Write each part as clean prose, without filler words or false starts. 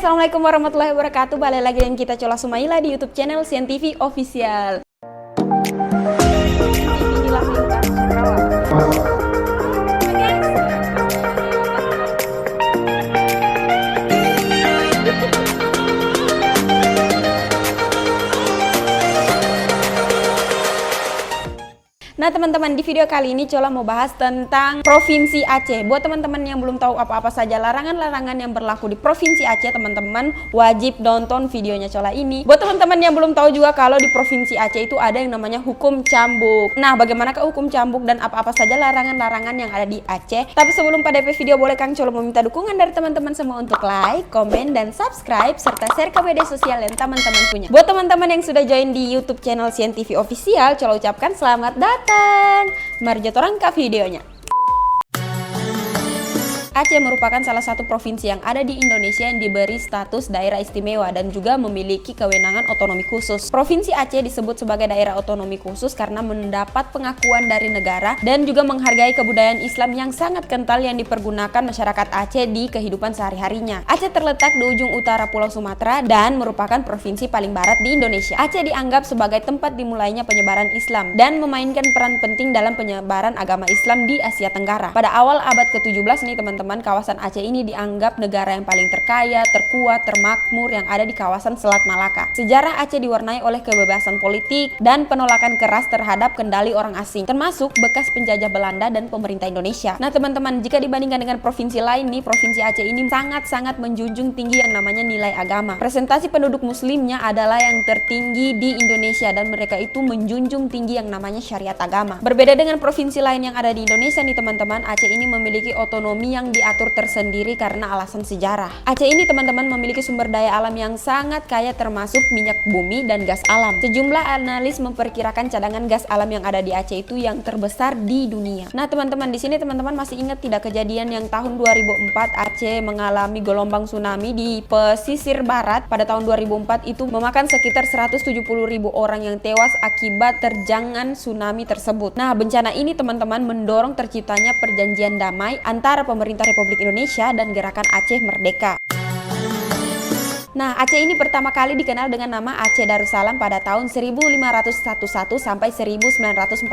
Assalamualaikum warahmatullahi wabarakatuh. Balik lagi dengan kita Cola Sumaila di YouTube channel Sian TV Official. Inilah lintas Cakrawala. Nah teman-teman, di video kali ini Cola mau bahas tentang Provinsi Aceh. Buat teman-teman yang belum tahu apa-apa saja larangan-larangan yang berlaku di Provinsi Aceh, teman-teman wajib nonton videonya Cola ini. Buat teman-teman yang belum tahu juga kalau di Provinsi Aceh itu ada yang namanya hukum cambuk. Nah, bagaimanakah hukum cambuk dan apa-apa saja larangan-larangan yang ada di Aceh? Tapi sebelum pada video boleh Kang Cola meminta dukungan dari teman-teman semua untuk like, komen, dan subscribe serta share ke media sosial yang teman-teman punya. Buat teman-teman yang sudah join di YouTube channel Sian TV Official, Cola ucapkan selamat datang. Mari kita orang ke videonya. Aceh merupakan salah satu provinsi yang ada di Indonesia yang diberi status daerah istimewa dan juga memiliki kewenangan otonomi khusus. Provinsi Aceh disebut sebagai daerah otonomi khusus karena mendapat pengakuan dari negara dan juga menghargai kebudayaan Islam yang sangat kental yang dipergunakan masyarakat Aceh di kehidupan sehari-harinya. Aceh terletak di ujung utara Pulau Sumatera dan merupakan provinsi paling barat di Indonesia. Aceh dianggap sebagai tempat dimulainya penyebaran Islam dan memainkan peran penting dalam penyebaran agama Islam di Asia Tenggara. Pada awal abad ke-17 nih teman-teman, kawasan Aceh ini dianggap negara yang paling terkaya, terkuat, termakmur yang ada di kawasan Selat Malaka. Sejarah Aceh diwarnai oleh kebebasan politik dan penolakan keras terhadap kendali orang asing, termasuk bekas penjajah Belanda dan pemerintah Indonesia. Nah teman-teman, jika dibandingkan dengan provinsi lain nih, provinsi Aceh ini sangat-sangat menjunjung tinggi yang namanya nilai agama. Presentasi penduduk muslimnya adalah yang tertinggi di Indonesia dan mereka itu menjunjung tinggi yang namanya syariat agama. Berbeda dengan provinsi lain yang ada di Indonesia nih teman-teman, Aceh ini memiliki otonomi yang diatur tersendiri karena alasan sejarah. Aceh ini teman-teman memiliki sumber daya alam yang sangat kaya termasuk minyak bumi dan gas alam. Sejumlah analis memperkirakan cadangan gas alam yang ada di Aceh itu yang terbesar di dunia. Nah teman-teman, di sini teman-teman masih ingat tidak kejadian yang tahun 2004 Aceh mengalami gelombang tsunami di pesisir barat pada tahun 2004 itu memakan sekitar 170.000 orang yang tewas akibat terjangan tsunami tersebut. Nah bencana ini teman-teman mendorong terciptanya perjanjian damai antara pemerintah Republik Indonesia dan Gerakan Aceh Merdeka. Nah, Aceh ini pertama kali dikenal dengan nama Aceh Darussalam pada tahun 1511 sampai 1945.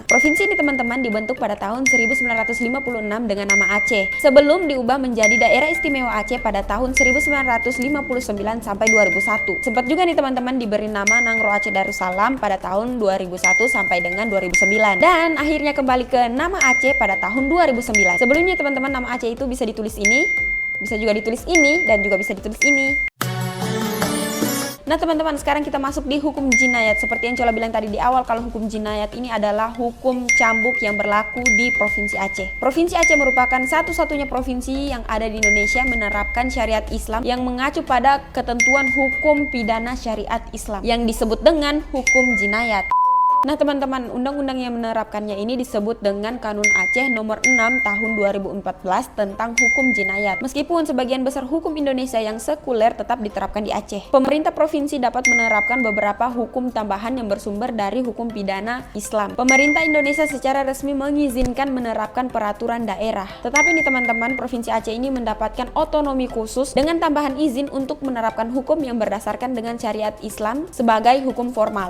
Provinsi ini teman-teman dibentuk pada tahun 1956 dengan nama Aceh, sebelum diubah menjadi Daerah Istimewa Aceh pada tahun 1959 sampai 2001. Sempat juga nih teman-teman diberi nama Nangro Aceh Darussalam pada tahun 2001 sampai dengan 2009. Dan akhirnya kembali ke nama Aceh pada tahun 2009. Sebelumnya teman-teman nama Aceh itu bisa ditulis ini, bisa juga ditulis ini, dan juga bisa ditulis ini. Nah teman-teman, sekarang kita masuk di hukum jinayat. Seperti yang Cola bilang tadi di awal, kalau hukum jinayat ini adalah hukum cambuk yang berlaku di Provinsi Aceh. Provinsi Aceh merupakan satu-satunya provinsi yang ada di Indonesia menerapkan syariat Islam yang mengacu pada ketentuan hukum pidana syariat Islam yang disebut dengan hukum jinayat. Nah teman-teman, undang-undang yang menerapkannya ini disebut dengan Kanun Aceh nomor 6 tahun 2014 tentang hukum jinayat. Meskipun sebagian besar hukum Indonesia yang sekuler tetap diterapkan di Aceh, pemerintah provinsi dapat menerapkan beberapa hukum tambahan yang bersumber dari hukum pidana Islam. Pemerintah Indonesia secara resmi mengizinkan menerapkan peraturan daerah. Tetapi nih teman-teman, Provinsi Aceh ini mendapatkan otonomi khusus dengan tambahan izin untuk menerapkan hukum yang berdasarkan dengan syariat Islam sebagai hukum formal.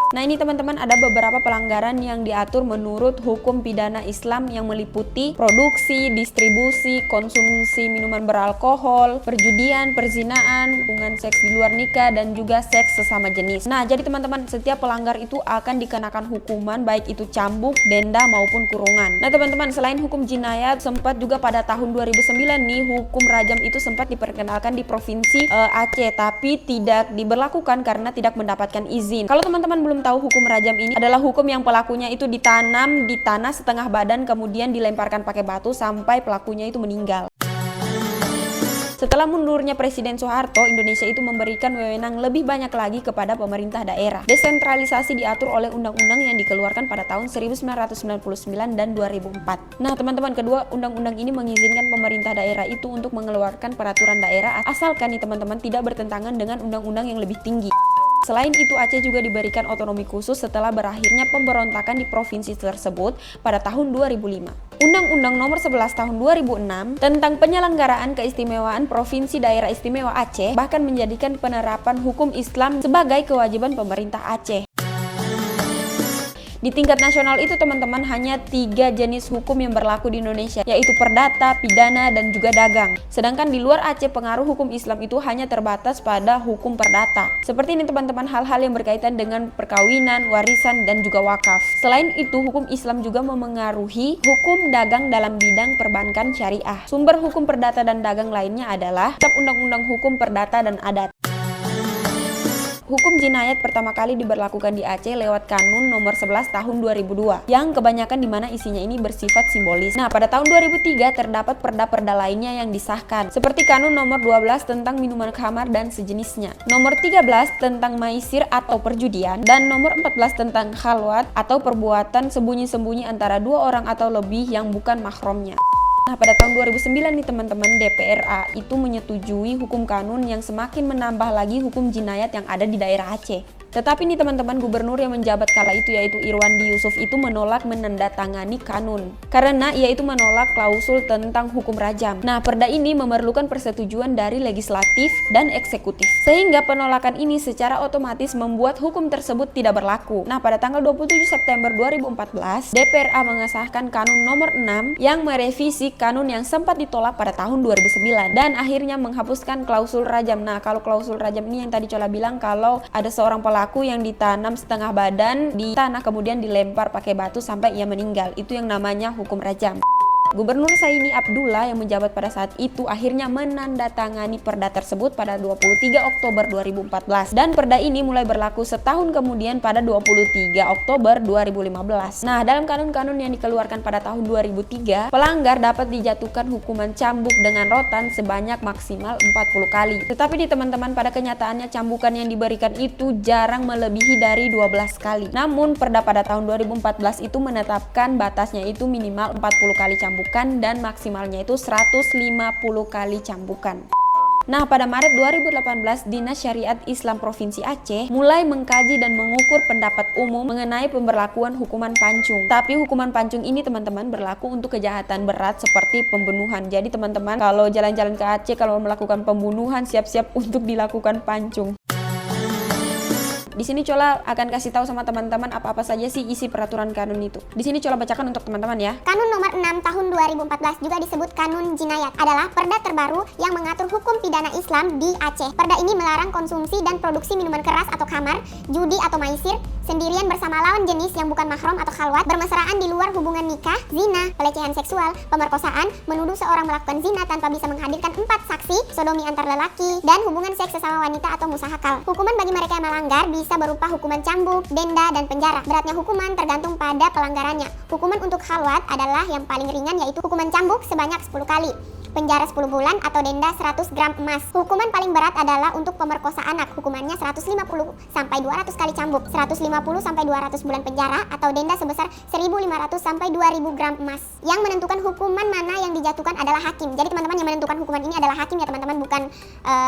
Nah ini teman-teman, ada beberapa pelanggaran yang diatur menurut hukum pidana Islam yang meliputi produksi, distribusi, konsumsi minuman beralkohol, perjudian, perzinaan, hubungan seks di luar nikah, dan juga seks sesama jenis. Nah jadi teman-teman, setiap pelanggar itu akan dikenakan hukuman baik itu cambuk, denda maupun kurungan. Nah teman-teman, selain hukum jinayat, sempat juga pada tahun 2009 nih hukum rajam itu sempat diperkenalkan di Provinsi Aceh, tapi tidak diberlakukan karena tidak mendapatkan izin. Kalau teman-teman belum tahu, hukum rajam ini adalah hukum yang pelakunya itu ditanam di tanah setengah badan kemudian dilemparkan pakai batu sampai pelakunya itu meninggal. Setelah mundurnya Presiden Soeharto, Indonesia itu memberikan wewenang lebih banyak lagi kepada pemerintah daerah. Desentralisasi diatur oleh undang-undang yang dikeluarkan pada tahun 1999 dan 2004. Nah teman-teman, kedua undang-undang ini mengizinkan pemerintah daerah itu untuk mengeluarkan peraturan daerah asalkan nih teman-teman tidak bertentangan dengan undang-undang yang lebih tinggi. Selain itu, Aceh juga diberikan otonomi khusus setelah berakhirnya pemberontakan di provinsi tersebut pada tahun 2005. Undang-Undang Nomor 11 Tahun 2006 tentang penyelenggaraan keistimewaan Provinsi Daerah Istimewa Aceh bahkan menjadikan penerapan hukum Islam sebagai kewajiban pemerintah Aceh. Di tingkat nasional itu teman-teman hanya 3 jenis hukum yang berlaku di Indonesia, yaitu perdata, pidana, dan juga dagang. Sedangkan di luar Aceh pengaruh hukum Islam itu hanya terbatas pada hukum perdata. Seperti ini teman-teman, hal-hal yang berkaitan dengan perkawinan, warisan, dan juga wakaf. Selain itu, hukum Islam juga memengaruhi hukum dagang dalam bidang perbankan syariah. Sumber hukum perdata dan dagang lainnya adalah Kitab Undang-Undang Hukum Perdata dan Adat. Hukum jinayat pertama kali diberlakukan di Aceh lewat Kanun Nomor 11 Tahun 2002 yang kebanyakan dimana isinya ini bersifat simbolis. Nah, pada tahun 2003 terdapat perda-perda lainnya yang disahkan seperti Kanun Nomor 12 tentang minuman khamar dan sejenisnya, Nomor 13 tentang maisir atau perjudian, dan Nomor 14 tentang khalwat atau perbuatan sembunyi-sembunyi antara 2 orang atau lebih yang bukan mahramnya. Nah, pada tahun 2009 nih teman-teman, DPRA itu menyetujui hukum kanun yang semakin menambah lagi hukum jinayat yang ada di daerah Aceh. Tetapi nih teman-teman, gubernur yang menjabat kala itu yaitu Irwandi Yusuf itu menolak menandatangani kanun karena ia itu menolak klausul tentang hukum rajam. Nah, perda ini memerlukan persetujuan dari legislatif dan eksekutif. Sehingga penolakan ini secara otomatis membuat hukum tersebut tidak berlaku. Nah, pada tanggal 27 September 2014, DPRA mengesahkan Kanun Nomor 6 yang merevisi kanun yang sempat ditolak pada tahun 2009 dan akhirnya menghapuskan klausul rajam. Nah, kalau klausul rajam ini yang tadi Cola bilang kalau ada seorang pelaku yang ditanam setengah badan di tanah kemudian dilempar pakai batu sampai ia meninggal, itu yang namanya hukum rajam. Gubernur Saini Abdullah yang menjabat pada saat itu akhirnya menandatangani perda tersebut pada 23 Oktober 2014 dan perda ini mulai berlaku setahun kemudian pada 23 Oktober 2015. Nah, dalam kanun-kanun yang dikeluarkan pada tahun 2003, pelanggar dapat dijatuhkan hukuman cambuk dengan rotan sebanyak maksimal 40 kali. Tetapi di teman-teman, pada kenyataannya cambukan yang diberikan itu jarang melebihi dari 12 kali. Namun perda pada tahun 2014 itu menetapkan batasnya itu minimal 40 kali cambukan dan maksimalnya itu 150 kali cambukan. Nah, pada Maret 2018, Dinas Syariat Islam Provinsi Aceh mulai mengkaji dan mengukur pendapat umum mengenai pemberlakuan hukuman pancung. Tapi hukuman pancung ini teman-teman berlaku untuk kejahatan berat seperti pembunuhan. Jadi teman-teman kalau jalan-jalan ke Aceh kalau melakukan pembunuhan siap-siap untuk dilakukan pancung. Di sini Cola akan kasih tahu sama teman-teman apa-apa saja sih isi peraturan kanun itu. Di sini Cola bacakan untuk teman-teman ya. Kanun Nomor 6 Tahun 2014 juga disebut Kanun Jinayat adalah perda terbaru yang mengatur hukum pidana Islam di Aceh. Perda ini melarang konsumsi dan produksi minuman keras atau khamar, judi atau maisir, sendirian bersama lawan jenis yang bukan mahram atau khalwat, bermesraan di luar hubungan nikah, zina, pelecehan seksual, pemerkosaan, menuduh seorang melakukan zina tanpa bisa menghadirkan 4 saksi, sodomi antar lelaki, dan hubungan seks sesama wanita atau musahakal. Hukuman bagi mereka yang melanggar bisa berupa hukuman cambuk, denda, dan penjara. Beratnya hukuman tergantung pada pelanggarannya. Hukuman untuk khalwat adalah yang paling ringan yaitu hukuman cambuk sebanyak 10 kali. Penjara 10 bulan atau denda 100 gram emas. Hukuman paling berat adalah untuk pemerkosa anak. Hukumannya 150 sampai 200 kali cambuk, 150 sampai 200 bulan penjara atau denda sebesar 1.500 sampai 2.000 gram emas. Yang menentukan hukuman mana yang dijatuhkan adalah hakim. Jadi teman-teman, yang menentukan hukuman ini adalah hakim ya teman-teman, bukan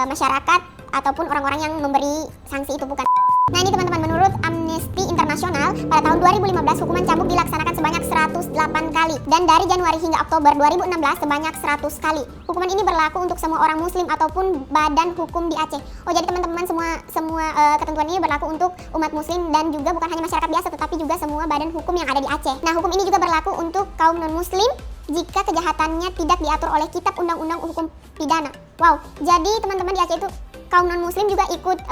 masyarakat ataupun orang-orang yang memberi sanksi itu, bukan. Nah, ini teman-teman, menurut Amnesty International pada tahun 2015 hukuman cambuk dilaksanakan sebanyak 108 kali dan dari Januari hingga Oktober 2016 sebanyak 100 kali. Hukuman ini berlaku untuk semua orang muslim ataupun badan hukum di Aceh. Oh, jadi teman-teman, semua ketentuan ini berlaku untuk umat muslim dan juga bukan hanya masyarakat biasa tetapi juga semua badan hukum yang ada di Aceh. Nah, hukum ini juga berlaku untuk kaum non-muslim jika kejahatannya tidak diatur oleh Kitab Undang-Undang Hukum Pidana. Wow, jadi teman-teman, di Aceh itu kaum non-muslim juga ikut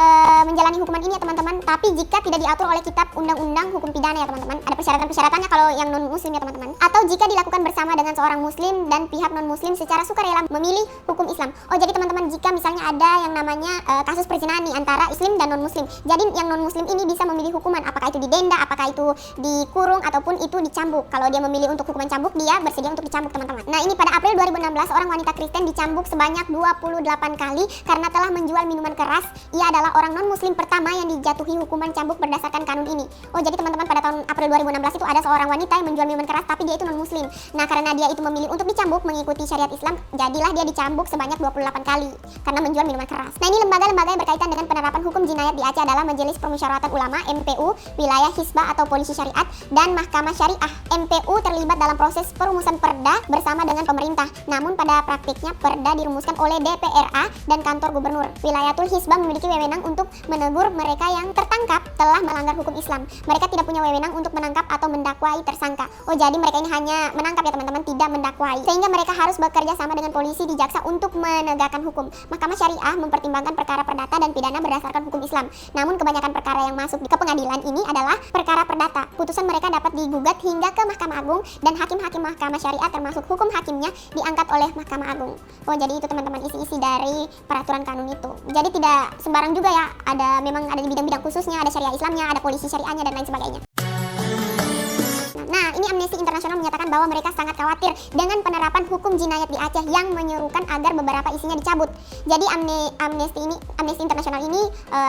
menjalani hukuman ini ya teman-teman, tapi jika tidak diatur oleh Kitab Undang-Undang Hukum Pidana ya teman-teman. Ada persyaratan-persyaratannya kalau yang non-muslim ya teman-teman. Atau jika dilakukan bersama dengan seorang muslim dan pihak non-muslim secara sukarela memilih hukum Islam. Oh, jadi teman-teman, jika misalnya ada yang namanya kasus perzinahan nih antara Islam dan non-muslim, jadi yang non-muslim ini bisa memilih hukuman, apakah itu didenda, apakah itu dikurung, ataupun itu dicambuk. Kalau dia memilih untuk hukuman cambuk, dia bersedia untuk dicambuk teman-teman. Nah, ini pada April 2016 seorang wanita Kristen dicambuk sebanyak 28 kali karena telah menjual minuman keras, ia adalah orang non-muslim pertama yang dijatuhi hukuman cambuk berdasarkan kanun ini. Oh, jadi teman-teman, pada tahun April 2016 itu ada seorang wanita yang menjual minuman keras tapi dia itu non-muslim. Nah, karena dia itu memilih untuk dicambuk mengikuti syariat Islam, jadilah dia dicambuk sebanyak 28 kali karena menjual minuman keras. Nah, ini lembaga-lembaga yang berkaitan dengan penerapan hukum jinayat di Aceh adalah Majelis Permusyawaratan Ulama (MPU), Wilayah Hisbah atau Polisi Syariat, dan Mahkamah Syariah. MPU terlibat dalam proses perumusan perda bersama dengan pemerintah. Namun pada praktiknya perda dirumuskan oleh DPRA dan kantor gubernur. Wilayatul Hisbah memiliki wewenang untuk menegur mereka yang tertangkap telah melanggar hukum Islam. Mereka tidak punya wewenang untuk menangkap atau mendakwai tersangka. Oh, jadi mereka ini hanya menangkap ya teman-teman, tidak mendakwai. Sehingga mereka harus bekerja sama dengan polisi di jaksa untuk menegakkan hukum. Mahkamah Syariah mempertimbangkan perkara perdata dan pidana berdasarkan hukum Islam. Namun kebanyakan perkara yang masuk ke pengadilan ini adalah perkara perdata. Putusan mereka dapat digugat hingga ke Mahkamah Agung dan hakim-hakim Mahkamah Syariah termasuk hukum hakimnya diangkat oleh Mahkamah Agung. Oh, jadi itu teman-teman isi-isi dari peraturan kanun itu. Jadi tidak sembarang juga ya, memang ada di bidang-bidang khususnya, ada syariah Islamnya, ada polisi syariahnya dan lain sebagainya. Nah, ini Amnesty International menyatakan bahwa mereka sangat khawatir dengan penerapan hukum jinayat di Aceh yang menyerukan agar beberapa isinya dicabut. Jadi Amnesty International ini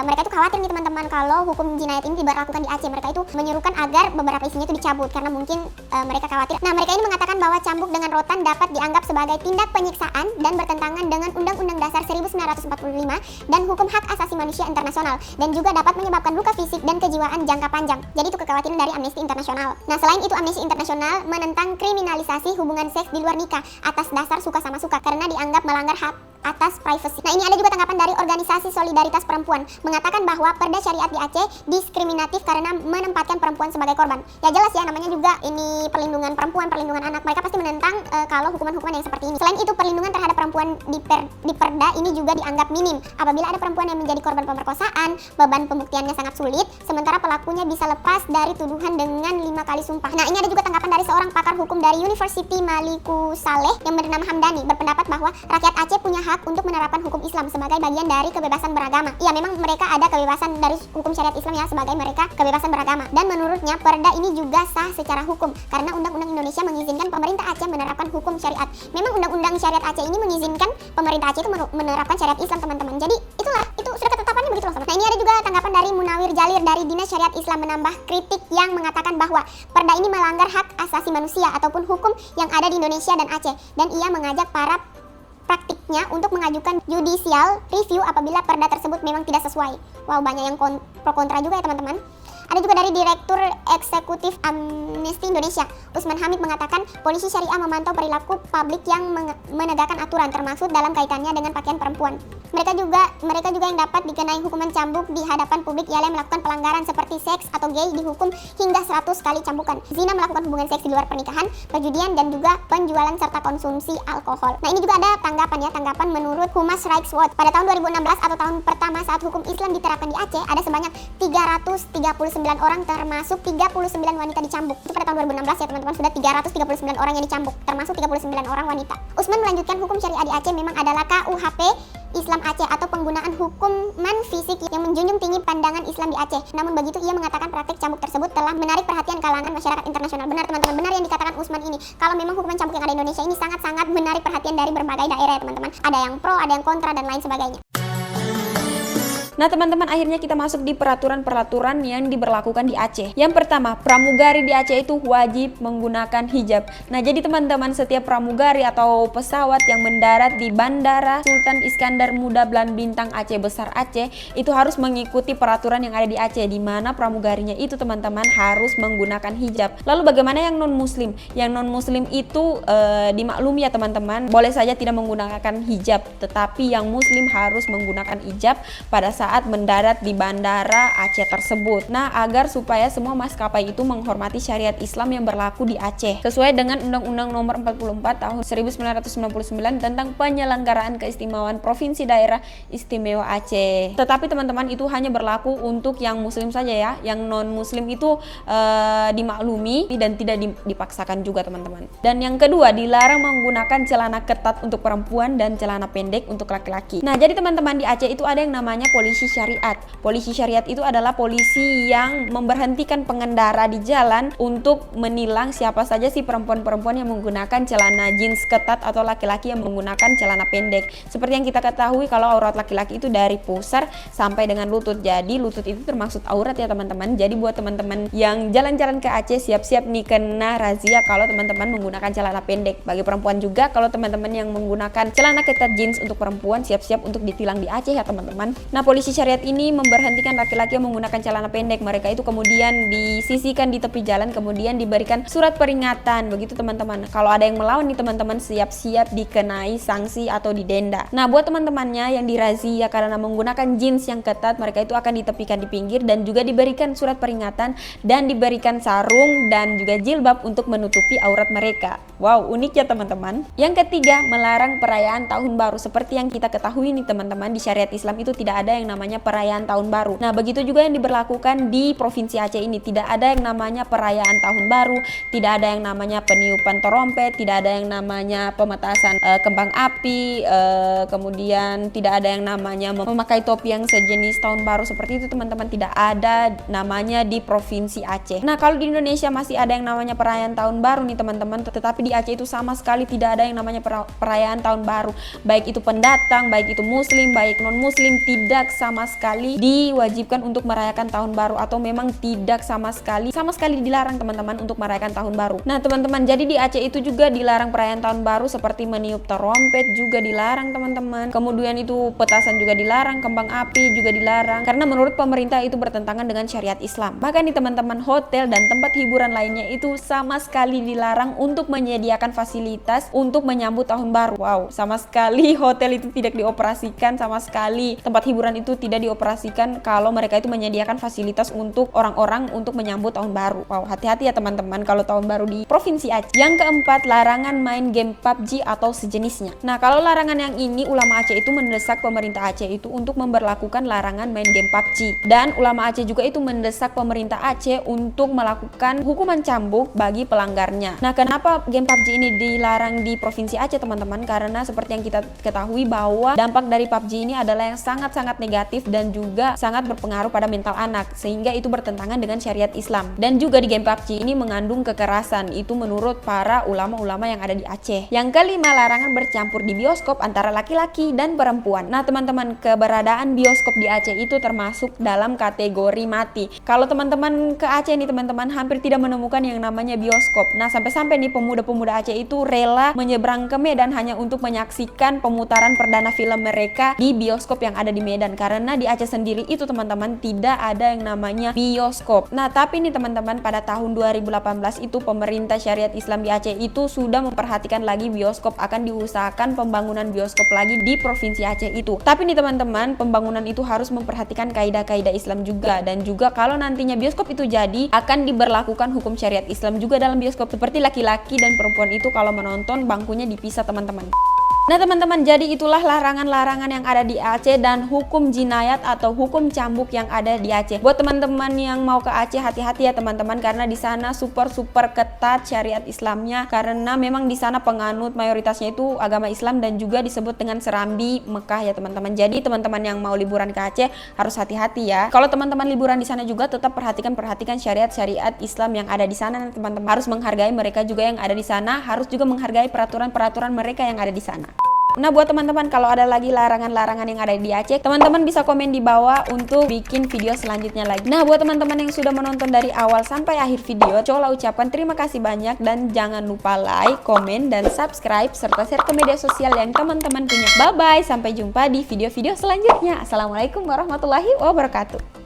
mereka itu khawatir nih teman-teman kalau hukum jinayat ini diberlakukan di Aceh. Mereka itu menyerukan agar beberapa isinya itu dicabut karena mungkin mereka khawatir. Nah, mereka ini mengatakan bahwa cambuk dengan rotan dapat dianggap sebagai tindak penyiksaan dan bertentangan dengan Undang-Undang Dasar 1945 dan hukum hak asasi manusia internasional, dan juga dapat menyebabkan luka fisik dan kejiwaan jangka panjang. Jadi itu kekhawatiran dari Amnesty International. Nah, selain itu Amnesty International menentang kriminalisasi hubungan seks di luar nikah atas dasar suka sama suka karena dianggap melanggar hak atas privacy. Nah, ini ada juga tanggapan dari Organisasi Solidaritas Perempuan mengatakan bahwa perda syariat di Aceh diskriminatif karena menempatkan perempuan sebagai korban. Ya jelas ya, namanya juga ini perlindungan perempuan, perlindungan anak. Mereka pasti menentang kalau hukuman-hukuman yang seperti ini. Selain itu, perlindungan terhadap perempuan di perda ini juga dianggap minim. Apabila ada perempuan yang menjadi korban pemerkosaan, beban pembuktiannya sangat sulit, sementara pelakunya bisa lepas dari tuduhan dengan 5 kali sumpah. Nah, ini ada juga tanggapan dari seorang pakar hukum dari University Maliku Saleh yang bernama Hamdani, berpendapat bahwa rakyat Aceh punya hak untuk menerapkan hukum Islam sebagai bagian dari kebebasan beragama. Iya, memang mereka ada kebebasan dari hukum syariat Islam ya, sebagai mereka kebebasan beragama. Dan menurutnya perda ini juga sah secara hukum karena Undang-Undang Indonesia mengizinkan pemerintah Aceh menerapkan hukum syariat. Memang Undang-Undang Syariat Aceh ini mengizinkan pemerintah Aceh itu menerapkan syariat Islam, teman-teman. Jadi itu sudah ketetapannya begitu loh. Nah, ini ada juga tanggapan dari Munawir Jalir dari Dinas Syariat Islam menambah kritik yang mengatakan bahwa perda ini melanggar hak asasi manusia ataupun hukum yang ada di Indonesia dan Aceh, dan ia mengajak para praktiknya untuk mengajukan judicial review apabila perda tersebut memang tidak sesuai. Wow, banyak yang pro kontra juga ya teman-teman. Ada juga dari Direktur Eksekutif Amnesty Indonesia, Usman Hamid, mengatakan polisi syariah memantau perilaku publik yang menegakkan aturan, termasuk dalam kaitannya dengan pakaian perempuan. Mereka juga yang dapat dikenai hukuman cambuk di hadapan publik ialah yang melakukan pelanggaran seperti seks atau gay dihukum hingga 100 kali cambukan, zina, melakukan hubungan seks di luar pernikahan, perjudian, dan juga penjualan serta konsumsi alkohol. Nah, ini juga ada tanggapan menurut Human Rights Watch. Pada tahun 2016 atau tahun pertama saat hukum Islam diterapkan di Aceh, ada sebanyak 339 orang termasuk 39 wanita dicambuk. Itu pada tahun 2016 ya teman-teman, sudah 339 orang yang dicambuk termasuk 39 orang wanita. Usman melanjutkan hukum syariah di Aceh memang adalah KUHP Islam Aceh atau penggunaan hukuman fisik yang menjunjung tinggi pandangan Islam di Aceh. Namun begitu, ia mengatakan praktik cambuk tersebut telah menarik perhatian kalangan masyarakat internasional. Benar teman-teman, benar yang dikatakan Usman ini. Kalau memang hukuman cambuk yang ada di Indonesia ini sangat-sangat menarik perhatian dari berbagai daerah ya teman-teman. Ada yang pro, ada yang kontra, dan lain sebagainya. Nah teman-teman, akhirnya kita masuk di peraturan-peraturan yang diberlakukan di Aceh. Yang pertama, pramugari di Aceh itu wajib menggunakan hijab. Nah jadi teman-teman, setiap pramugari atau pesawat yang mendarat di Bandara Sultan Iskandar Muda Blan Bintang Aceh Besar Aceh itu harus mengikuti peraturan yang ada di Aceh, di mana pramugarinya itu teman-teman harus menggunakan hijab. Lalu bagaimana yang non-muslim? Yang non-muslim itu dimaklumi ya teman-teman, boleh saja tidak menggunakan hijab, tetapi yang muslim harus menggunakan hijab pada saat mendarat di bandara Aceh tersebut. Nah, agar supaya semua maskapai itu menghormati syariat Islam yang berlaku di Aceh sesuai dengan Undang-Undang Nomor 44 Tahun 1999 tentang penyelenggaraan keistimewaan Provinsi Daerah Istimewa Aceh. Tetapi teman-teman, itu hanya berlaku untuk yang muslim saja ya. Yang non-muslim itu dimaklumi dan tidak dipaksakan juga teman-teman. Dan yang kedua, dilarang menggunakan celana ketat untuk perempuan dan celana pendek untuk laki-laki. Nah, jadi teman-teman, di Aceh itu ada yang namanya polisi polisi syariat. Polisi syariat itu adalah polisi yang memberhentikan pengendara di jalan untuk menilang siapa saja sih perempuan-perempuan yang menggunakan celana jeans ketat atau laki-laki yang menggunakan celana pendek. Seperti yang kita ketahui kalau aurat laki-laki itu dari pusar sampai dengan lutut. Jadi lutut itu termasuk aurat ya teman-teman. Jadi buat teman-teman yang jalan-jalan ke Aceh, siap-siap nih kena razia kalau teman-teman menggunakan celana pendek. Bagi perempuan juga, kalau teman-teman yang menggunakan celana ketat jeans untuk perempuan, siap-siap untuk ditilang di Aceh ya teman-teman. Nah, polisi syariat ini memberhentikan laki-laki yang menggunakan celana pendek. Mereka itu kemudian disisihkan di tepi jalan, kemudian diberikan surat peringatan. Begitu teman-teman. Kalau ada yang melawan nih teman-teman, siap-siap dikenai sanksi atau didenda. Nah, buat teman-temannya yang dirazia karena menggunakan jeans yang ketat, mereka itu akan ditepikan di pinggir dan juga diberikan surat peringatan dan diberikan sarung dan juga jilbab untuk menutupi aurat mereka. Wow, unik ya teman-teman. Yang ketiga, melarang perayaan tahun baru. Seperti yang kita ketahui nih teman-teman, di syariat Islam itu tidak ada yang namanya perayaan tahun baru. Nah, begitu juga yang diberlakukan di Provinsi Aceh ini. Tidak ada yang namanya perayaan tahun baru, tidak ada yang namanya peniupan trompet, tidak ada yang namanya pemetasan kembang api, kemudian tidak ada yang namanya memakai topi yang sejenis tahun baru seperti itu teman-teman. Tidak ada namanya di Provinsi Aceh. Nah, kalau di Indonesia masih ada yang namanya perayaan tahun baru nih teman-teman, tetapi di Aceh itu sama sekali tidak ada yang namanya perayaan tahun baru. Baik itu pendatang, baik itu muslim, baik non muslim, tidak sama sekali diwajibkan untuk merayakan tahun baru, atau memang tidak sama sekali dilarang teman-teman untuk merayakan tahun baru. Nah teman-teman, jadi di Aceh itu juga dilarang perayaan tahun baru seperti meniup trompet juga dilarang teman-teman. Kemudian itu petasan juga dilarang, kembang api juga dilarang, karena menurut pemerintah itu bertentangan dengan syariat Islam. Bahkan nih teman-teman, hotel dan tempat hiburan lainnya itu sama sekali dilarang untuk menyediakan fasilitas untuk menyambut tahun baru. Wow, sama sekali hotel itu tidak dioperasikan, sama sekali tempat hiburan itu tidak dioperasikan kalau mereka itu menyediakan fasilitas untuk orang-orang untuk menyambut tahun baru. Wow, hati-hati ya teman-teman kalau tahun baru di Provinsi Aceh. Yang keempat, larangan main game PUBG atau sejenisnya. Nah, kalau larangan yang ini, ulama Aceh itu mendesak pemerintah Aceh itu untuk memberlakukan larangan main game PUBG. Dan ulama Aceh juga itu mendesak pemerintah Aceh untuk melakukan hukuman cambuk bagi pelanggarnya. Nah, kenapa game PUBG ini dilarang di Provinsi Aceh teman-teman? Karena seperti yang kita ketahui bahwa dampak dari PUBG ini adalah yang sangat-sangat negatif dan juga sangat berpengaruh pada mental anak, sehingga itu bertentangan dengan syariat Islam. Dan juga di game PUBG ini mengandung kekerasan, itu menurut para ulama-ulama yang ada di Aceh. Yang kelima, larangan bercampur di bioskop antara laki-laki dan perempuan. Nah teman-teman, keberadaan bioskop di Aceh itu termasuk dalam kategori mati. Kalau teman-teman ke Aceh nih teman-teman, hampir tidak menemukan yang namanya bioskop. Nah sampai-sampai nih pemuda-pemuda Aceh itu rela menyeberang ke Medan hanya untuk menyaksikan pemutaran perdana film mereka di bioskop yang ada di Medan, karena di Aceh sendiri itu teman-teman tidak ada yang namanya bioskop. Nah tapi nih teman-teman, pada tahun 2018 itu pemerintah syariat Islam di Aceh itu sudah memperhatikan lagi bioskop, akan diusahakan pembangunan bioskop lagi di Provinsi Aceh itu. Tapi nih teman-teman, pembangunan itu harus memperhatikan kaidah-kaidah Islam juga, dan juga kalau nantinya bioskop itu jadi, akan diberlakukan hukum syariat Islam juga dalam bioskop, seperti laki-laki dan perempuan itu kalau menonton bangkunya dipisah teman-teman. Nah teman-teman, jadi itulah larangan-larangan yang ada di Aceh dan hukum jinayat atau hukum cambuk yang ada di Aceh. Buat teman-teman yang mau ke Aceh, hati-hati ya teman-teman, karena di sana super ketat syariat Islamnya, karena memang di sana penganut mayoritasnya itu agama Islam dan juga disebut dengan Serambi Mekah ya teman-teman. Jadi teman-teman yang mau liburan ke Aceh harus hati-hati ya. Kalau teman-teman liburan di sana juga tetap perhatikan syariat Islam yang ada di sana. Teman-teman harus menghargai mereka juga yang ada di sana, harus juga menghargai peraturan mereka yang ada di sana. Nah buat teman-teman, kalau ada lagi larangan-larangan yang ada di Aceh, teman-teman bisa komen di bawah untuk bikin video selanjutnya lagi. Nah buat teman-teman yang sudah menonton dari awal sampai akhir video, Cola ucapkan terima kasih banyak, dan jangan lupa like, komen, dan subscribe, serta share ke media sosial yang teman-teman punya. Bye-bye, sampai jumpa di video-video selanjutnya. Assalamualaikum warahmatullahi wabarakatuh.